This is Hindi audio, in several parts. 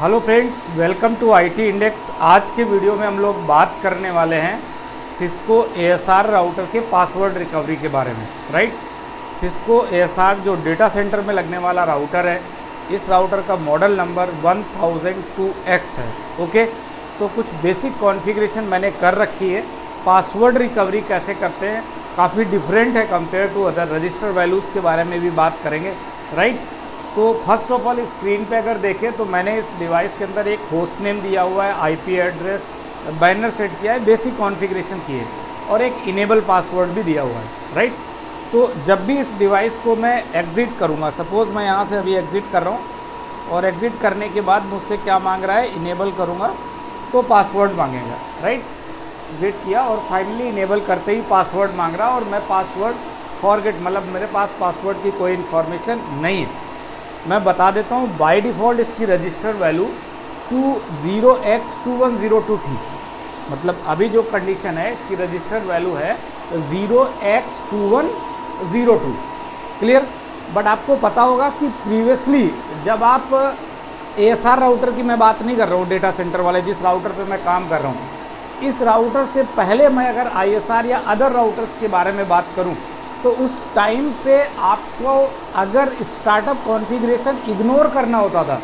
Hello friends, welcome to IT index. आज के वीडियो में हम लोग बात करने वाले हैं सिस्को एएसआर राउटर के पासवर्ड रिकवरी के बारे में। राइट, सिस्को एएसआर जो डेटा सेंटर में लगने वाला राउटर है, इस राउटर का मॉडल नंबर 1002X है। ओके, तो कुछ बेसिक कॉन्फ़िगरेशन मैंने कर रखी है। पासवर्ड रिकवरी कैसे करते हैं, काफ़ी डिफरेंट है compare to other. Register values के बारे में भी बात करेंगे। राइट, तो फर्स्ट ऑफ ऑल स्क्रीन पे अगर देखें तो मैंने इस डिवाइस के अंदर एक होस्ट नेम दिया हुआ है, आईपी एड्रेस, बैनर सेट किया है, बेसिक कॉन्फ़िगरेशन की है और एक इनेबल पासवर्ड भी दिया हुआ है। राइट, तो जब भी इस डिवाइस को मैं एग्ज़िट करूँगा, सपोज़ मैं यहाँ से अभी एग्ज़िट कर रहा हूँ और एग्ज़िट करने के बाद मुझसे क्या मांग रहा है, इनेबल करूँगा तो पासवर्ड मांगेगा। राइट, एग्ज़िट किया और फाइनली इनेबल करते ही पासवर्ड मांग रहा और मैं पासवर्ड फॉरगेट, मतलब मेरे पास पासवर्ड की कोई इन्फॉर्मेशन नहीं है। मैं बता देता हूँ, बाय डिफ़ॉल्ट इसकी रजिस्टर वैल्यू 20x2102 थी। मतलब अभी जो कंडीशन है, इसकी रजिस्टर वैल्यू है 0x2102। क्लियर। बट आपको पता होगा कि प्रीवियसली जब आप एएसआर राउटर की मैं बात नहीं कर रहा हूँ, डेटा सेंटर वाले जिस राउटर पे मैं काम कर रहा हूँ, इस राउटर से पहले मैं अगर आईएसआर या अदर राउटर्स के बारे में बात करूँ तो उस टाइम पे आपको अगर स्टार्टअप कॉन्फ़िगरेशन इग्नोर करना होता था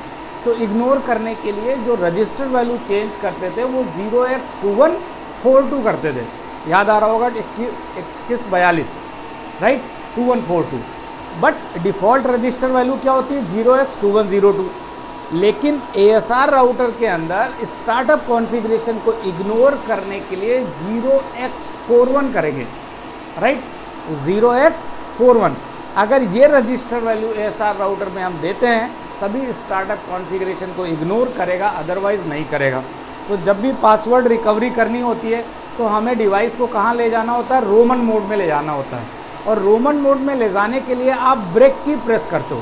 तो इग्नोर करने के लिए जो रजिस्टर वैल्यू चेंज करते थे वो 0x2142 करते थे। याद आ रहा होगा, 2142। Right, 2142। But default register value क्या होती है, 0x2102। लेकिन एएसआर राउटर के अंदर स्टार्टअप कॉन्फ़िगरेशन को इग्नोर करने के लिए 0x41 करेंगे। राइट, 0x41 अगर ये रजिस्टर वैल्यू एएसआर राउटर में हम देते हैं तभी स्टार्टअप कॉन्फ़िगरेशन को इग्नोर करेगा, अदरवाइज़ नहीं करेगा। तो जब भी पासवर्ड रिकवरी करनी होती है तो हमें डिवाइस को कहाँ ले जाना होता है, रोमन मोड में ले जाना होता है। और रोमन मोड में ले जाने के लिए आप ब्रेक की प्रेस करते हो।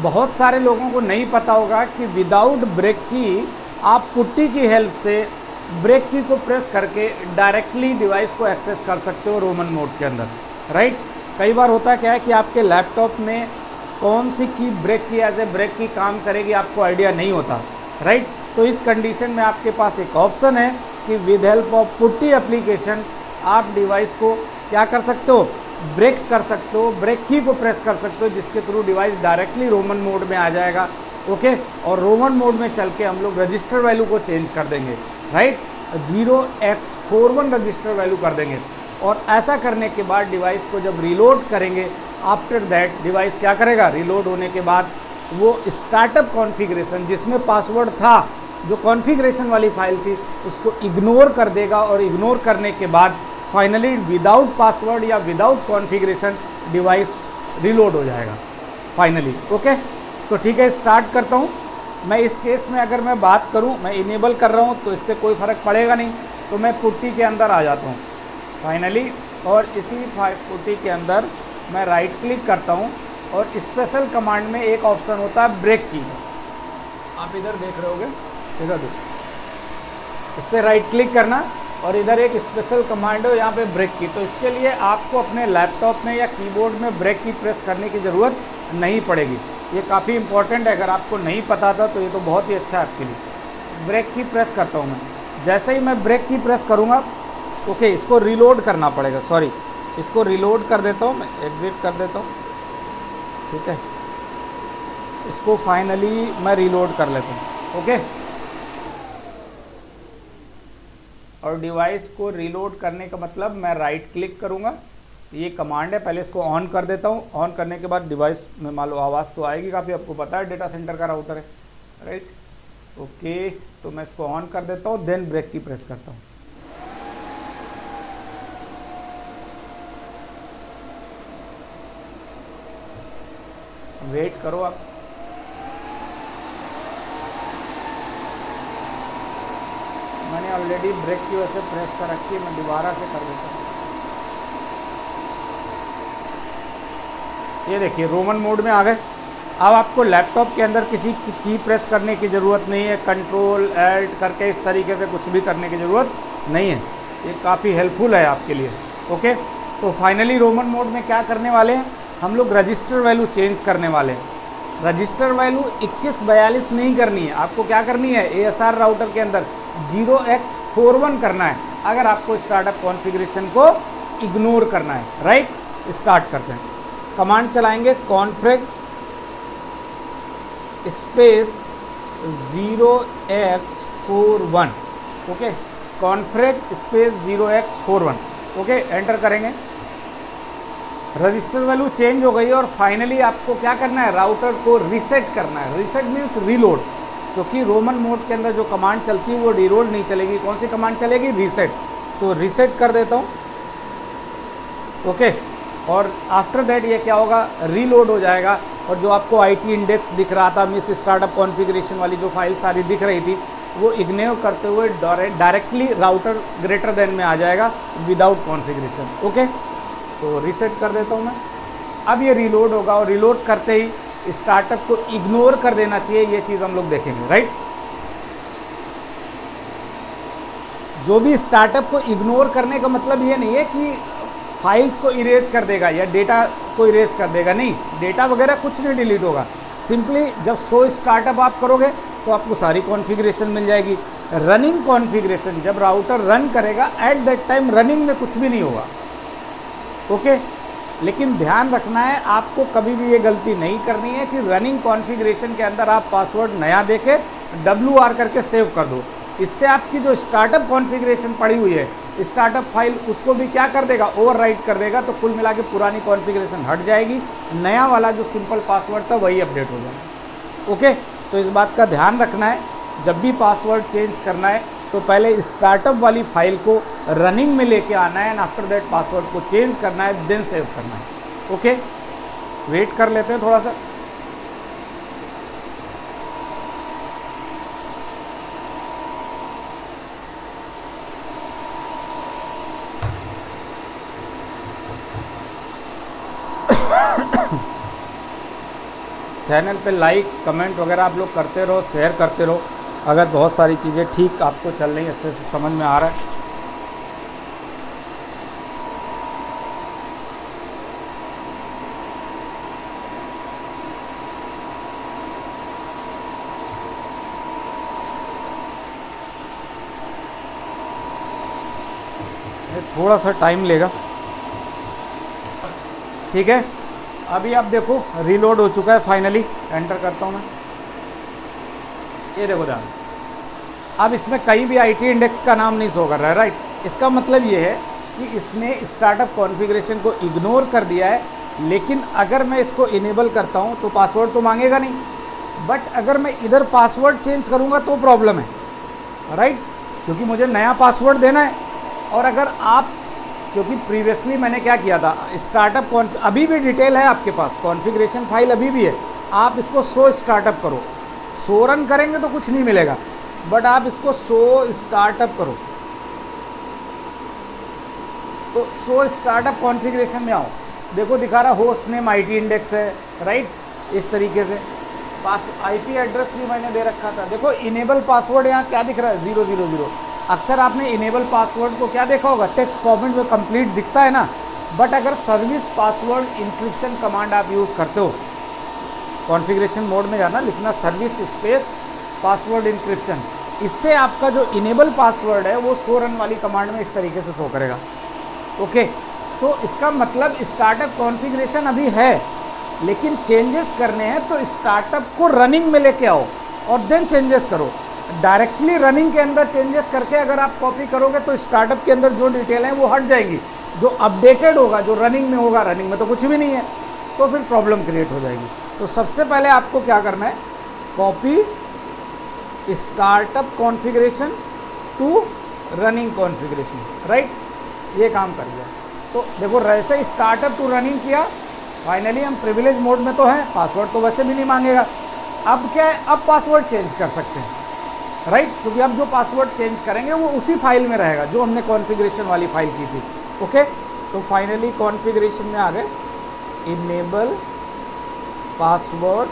बहुत सारे लोगों को नहीं पता होगा कि विदाउट ब्रेक की आप पुट्टी की हेल्प से ब्रेक की को प्रेस करके डायरेक्टली डिवाइस को एक्सेस कर सकते हो रोमन मोड के अंदर। राइट, कई बार होता क्या है कि आपके लैपटॉप में कौन सी की ब्रेक की एज ए ब्रेक की काम करेगी आपको आइडिया नहीं होता। राइट, तो इस कंडीशन में आपके पास एक ऑप्शन है कि with help of putty application आप डिवाइस को क्या कर सकते हो, ब्रेक कर सकते हो, ब्रेक की को प्रेस कर सकते हो, जिसके through device directly Roman mode में आ जाएगा। ओके, और रोमन मोड में चल के हम लोग रजिस्टर वैल्यू को चेंज कर देंगे। राइट, 0x41 रजिस्टर वैल्यू कर देंगे। और ऐसा करने के बाद डिवाइस को जब रीलोड करेंगे, आफ्टर दैट डिवाइस क्या करेगा, रीलोड होने के बाद वो स्टार्टअप कॉन्फ़िगरेशन जिसमें पासवर्ड था, जो कॉन्फ़िगरेशन वाली फाइल थी, उसको इग्नोर कर देगा और इग्नोर करने के बाद फाइनली विदाउट पासवर्ड या विदाउट कॉन्फ़िगरेशन डिवाइस रीलोड हो जाएगा फाइनली। ओके, तो ठीक है, स्टार्ट करता हूँ। मैं इस केस में अगर मैं बात करूं, मैं इनेबल कर रहा हूं तो इससे कोई फ़र्क पड़ेगा नहीं, तो मैं पुट्टी के अंदर आ जाता हूं फाइनली। और इसी पुट्टी के अंदर मैं राइट क्लिक करता हूं और स्पेशल कमांड में एक ऑप्शन होता है ब्रेक की। आप इधर देख रहे होगे, इधर देखो, इस पर राइट क्लिक करना और इधर एक स्पेशल कमांड है यहाँ पे ब्रेक की। तो इसके लिए आपको अपने लैपटॉप में या कीबोर्ड में ब्रेक की प्रेस करने की ज़रूरत नहीं पड़ेगी। ये काफ़ी इंपॉर्टेंट है, अगर आपको नहीं पता था तो ये तो बहुत ही अच्छा है आपके लिए। ब्रेक की प्रेस करता हूँ मैं। जैसे ही मैं ब्रेक की प्रेस करूँगा, ओके, इसको रीलोड करना पड़ेगा, सॉरी, इसको रीलोड कर देता हूँ मैं, एग्ज़िट कर देता हूँ। ठीक है, इसको फाइनली मैं रीलोड कर लेता हूँ। ओके, और डिवाइस को रीलोड करने का मतलब मैं राइट क्लिक करूँगा, ये कमांड है, पहले इसको ऑन कर देता हूँ। ऑन करने के बाद डिवाइस में मान लो आवाज़ तो आएगी काफ़ी, आपको पता है डेटा सेंटर का राउटर है। राइट, ओके, तो मैं इसको ऑन कर देता हूँ, देन ब्रेक की प्रेस करता हूँ। वेट करो आप। मैंने ऑलरेडी ब्रेक की वजह से प्रेस कर रखी है, मैं दोबारा से कर देता हूँ। ये देखिए रोमन मोड में आ गए। अब आपको लैपटॉप के अंदर किसी की प्रेस करने की ज़रूरत नहीं है, कंट्रोल एल्ट करके इस तरीके से कुछ भी करने की ज़रूरत नहीं है। ये काफ़ी हेल्पफुल है आपके लिए। ओके, तो फाइनली रोमन मोड में क्या करने वाले हैं हम लोग, रजिस्टर वैल्यू चेंज करने वाले हैं। रजिस्टर वैल्यू 2142 नहीं करनी है, आपको क्या करनी है, ASR राउटर के अंदर 0x41 करना है अगर आपको स्टार्टअप कॉन्फ़िगरेशन को इग्नोर करना है, राइट। स्टार्ट करते हैं, कमांड चलाएंगे config space 0x41, okay, config space 0x41, okay, enter करेंगे। रजिस्टर वैल्यू चेंज हो गई और फाइनली आपको क्या करना है, राउटर को रीसेट करना है। रीसेट मीन्स रीलोड, क्योंकि रोमन मोड के अंदर जो कमांड चलती है वो रीलोड नहीं चलेगी, कौन सी कमांड चलेगी, रीसेट। तो रीसेट कर देता हूँ, ओके, और आफ्टर दैट ये क्या होगा, रीलोड हो जाएगा और जो आपको IT इंडेक्स दिख रहा था, मिस स्टार्टअप कॉन्फ़िगरेशन वाली जो फाइल सारी दिख रही थी, वो इग्नोर करते हुए डायरेक्टली राउटर ग्रेटर देन में आ जाएगा विदाउट कॉन्फ़िगरेशन, ओके। तो रीसेट कर देता हूँ मैं। अब ये रीलोड होगा और रीलोड करते ही स्टार्टअप को इग्नोर कर देना चाहिए, ये चीज़ हम लोग देखेंगे, राइट। जो भी स्टार्टअप को इग्नोर करने का मतलब ये नहीं है कि फाइल्स को इरेज कर देगा या डेटा को इरेज कर देगा, नहीं, डेटा वगैरह कुछ नहीं डिलीट होगा। सिंपली जब शो स्टार्टअप आप करोगे तो आपको सारी कॉन्फ़िगरेशन मिल जाएगी। रनिंग कॉन्फ़िगरेशन जब राउटर रन करेगा एट दैट टाइम रनिंग में कुछ भी नहीं होगा, ओके। लेकिन ध्यान रखना है, आपको कभी भी ये गलती नहीं करनी है कि रनिंग कॉन्फ़िगरेशन के अंदर आप पासवर्ड नया देके WR करके सेव कर दो। इससे आपकी जो स्टार्टअप कॉन्फ़िगरेशन पड़ी हुई है, स्टार्टअप फाइल, उसको भी क्या कर देगा, ओवरराइट कर देगा। तो कुल मिला के पुरानी कॉन्फ़िगरेशन हट जाएगी, नया वाला जो सिंपल पासवर्ड था वही अपडेट हो जाएगा, ओके। तो इस बात का ध्यान रखना है, जब भी पासवर्ड चेंज करना है तो पहले स्टार्टअप वाली फाइल को रनिंग में लेके आना है एंड आफ्टर दैट पासवर्ड को चेंज करना है, देन सेव करना है, ओके। वेट कर लेते हैं थोड़ा सा। चैनल पे लाइक कमेंट वगैरह आप लोग करते रहो, शेयर करते रहो, अगर बहुत सारी चीज़ें ठीक आपको चल रही, अच्छे से समझ में आ रहा है। थोड़ा सा टाइम लेगा, ठीक है। अभी आप देखो रीलोड हो चुका है, फाइनली एंटर करता हूँ मैं, ये देखो ध्यान। अब इसमें कहीं भी IT इंडेक्स का नाम नहीं शो कर रहा है, राइट। इसका मतलब ये है कि इसने स्टार्टअप कॉन्फ़िगरेशन को इग्नोर कर दिया है, लेकिन अगर मैं इसको इनेबल करता हूँ तो पासवर्ड तो मांगेगा नहीं, बट अगर मैं इधर पासवर्ड चेंज करूँगा तो प्रॉब्लम है, राइट, क्योंकि मुझे नया पासवर्ड देना है। और अगर आप, क्योंकि प्रीवियसली मैंने क्या किया था, स्टार्टअप अभी भी डिटेल है आपके पास, कॉन्फ़िगरेशन फाइल अभी भी है, आप इसको शो स्टार्टअप करो। शो रन करेंगे तो कुछ नहीं मिलेगा, बट आप इसको शो स्टार्टअप करो, तो शो स्टार्टअप कॉन्फ़िगरेशन में आओ, देखो दिखा रहा होस्ट नेम IT इंडेक्स है, राइट, इस तरीके से। IP एड्रेस भी मैंने दे रखा था, देखो इनेबल पासवर्ड यहाँ क्या दिख रहा है, 000। अक्सर आपने इनेबल पासवर्ड को क्या देखा होगा, टेक्स्ट फॉर्मेट में कंप्लीट दिखता है ना, बट अगर सर्विस पासवर्ड इंक्रिप्शन कमांड आप यूज़ करते हो, कॉन्फ़िगरेशन मोड में जाना, लिखना सर्विस स्पेस पासवर्ड इंक्रिप्शन, इससे आपका जो इनेबल पासवर्ड है वो शो रन वाली कमांड में इस तरीके से शो करेगा, ओके। तो इसका मतलब स्टार्टअप कॉन्फ़िगरेशन अभी है, लेकिन चेंजेस करने हैं तो स्टार्टअप को रनिंग में लेके आओ और देन चेंजेस करो। डायरेक्टली रनिंग के अंदर चेंजेस करके अगर आप कॉपी करोगे तो स्टार्टअप के अंदर जो डिटेल है वो हट जाएगी, जो अपडेटेड होगा, जो रनिंग में होगा, रनिंग में तो कुछ भी नहीं है, तो फिर प्रॉब्लम क्रिएट हो जाएगी। तो सबसे पहले आपको क्या करना है, copy startup configuration to running configuration, right, ये काम कर दिया। तो देखो वैसे स्टार्टअप टू रनिंग किया, फाइनली हम प्रिविलेज मोड में तो हैं, पासवर्ड तो वैसे भी नहीं मांगेगा। अब क्या है, अब पासवर्ड चेंज कर सकते हैं, राइट, क्योंकि अब जो पासवर्ड चेंज करेंगे वो उसी फाइल में रहेगा जो हमने कॉन्फ़िगरेशन वाली फाइल की थी, ओके। तो फाइनली कॉन्फ़िगरेशन में आ गए, enable password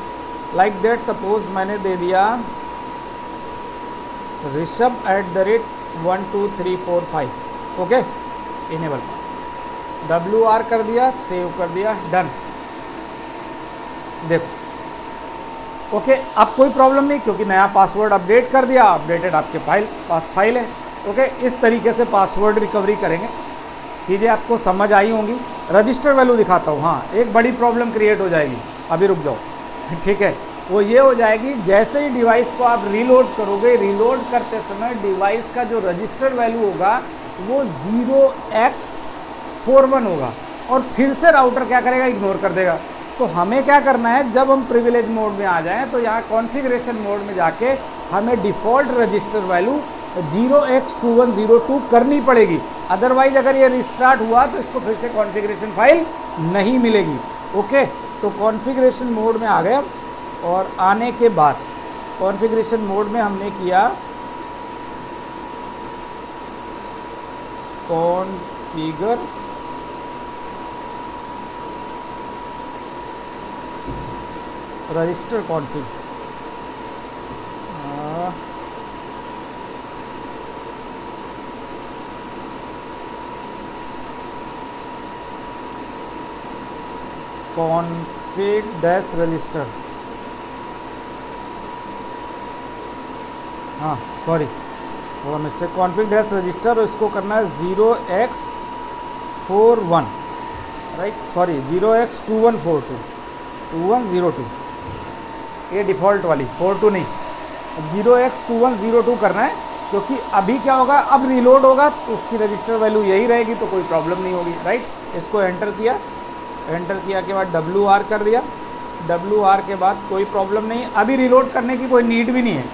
like that, suppose मैंने दे दिया rishabh@12345, ओके, इनेबल WR कर दिया, सेव कर दिया, डन। देखो ओके, अब कोई प्रॉब्लम नहीं, क्योंकि नया पासवर्ड अपडेट कर दिया, अपडेटेड आपके पास फाइल है। ओके, इस तरीके से पासवर्ड रिकवरी करेंगे। चीज़ें आपको समझ आई होंगी। रजिस्टर वैल्यू दिखाता हूँ। हाँ, एक बड़ी प्रॉब्लम क्रिएट हो जाएगी, अभी रुक जाओ। ठीक है, वो ये हो जाएगी, जैसे ही डिवाइस को आप रीलोड करोगे, रीलोड करते समय डिवाइस का जो रजिस्टर वैल्यू होगा वो 0x41 होगा, और फिर से राउटर क्या करेगा, इग्नोर कर देगा। तो हमें क्या करना है, जब हम प्रिविलेज मोड में आ जाएं तो यहाँ कॉन्फ़िगरेशन मोड में जाके हमें डिफ़ॉल्ट रजिस्टर वैल्यू 0x2102 करनी पड़ेगी। अदरवाइज अगर ये रिस्टार्ट हुआ तो इसको फिर से कॉन्फ़िगरेशन फाइल नहीं मिलेगी। ओके, तो कॉन्फ़िगरेशन मोड में आ गए हम, और आने के बाद कॉन्फ़िगरेशन मोड में हमने किया configure register config, config dash register, हाँ सॉरी वो मिस्टेक, कॉन्फ़िग डैश रजिस्टर, और इसको करना है 0x41, राइट, सॉरी 0x2102 ये डिफ़ॉल्ट वाली 42 नहीं, 0x2102 करना है, क्योंकि अभी क्या होगा, अब रीलोड होगा तो उसकी रजिस्टर वैल्यू यही रहेगी, तो कोई प्रॉब्लम नहीं होगी, राइट। इसको एंटर किया, एंटर किया के बाद WR कर दिया, WR के बाद कोई प्रॉब्लम नहीं, अभी रीलोड करने की कोई नीड भी नहीं है।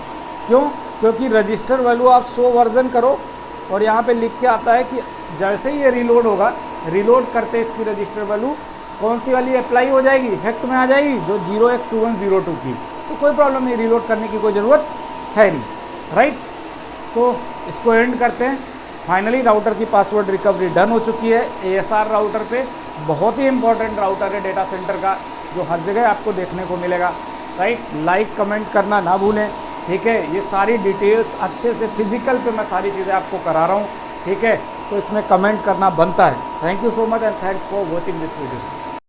क्यों? क्योंकि रजिस्टर वैल्यू आप 100 वर्जन करो, और यहाँ पे लिख के आता है कि जैसे ही ये रीलोड होगा, रीलोड करते इसकी रजिस्टर वैल्यू कौन सी वाली अप्लाई हो जाएगी, इफेक्ट में आ जाएगी, जो 0x2102 की। तो कोई प्रॉब्लम नहीं, रीलोड करने की कोई ज़रूरत है नहीं, राइट। तो इसको एंड करते हैं। फाइनली राउटर की पासवर्ड रिकवरी डन हो चुकी है। ASR राउटर पे बहुत ही इंपॉर्टेंट राउटर है डेटा सेंटर का, जो हर जगह आपको देखने को मिलेगा, राइट। लाइक कमेंट करना ना भूलें, ठीक है। ये सारी डिटेल्स अच्छे से फिजिकल पे मैं सारी चीज़ें आपको करा रहा हूँ, ठीक है। तो इसमें कमेंट करना बनता है। Thank you so much and thanks for watching this video.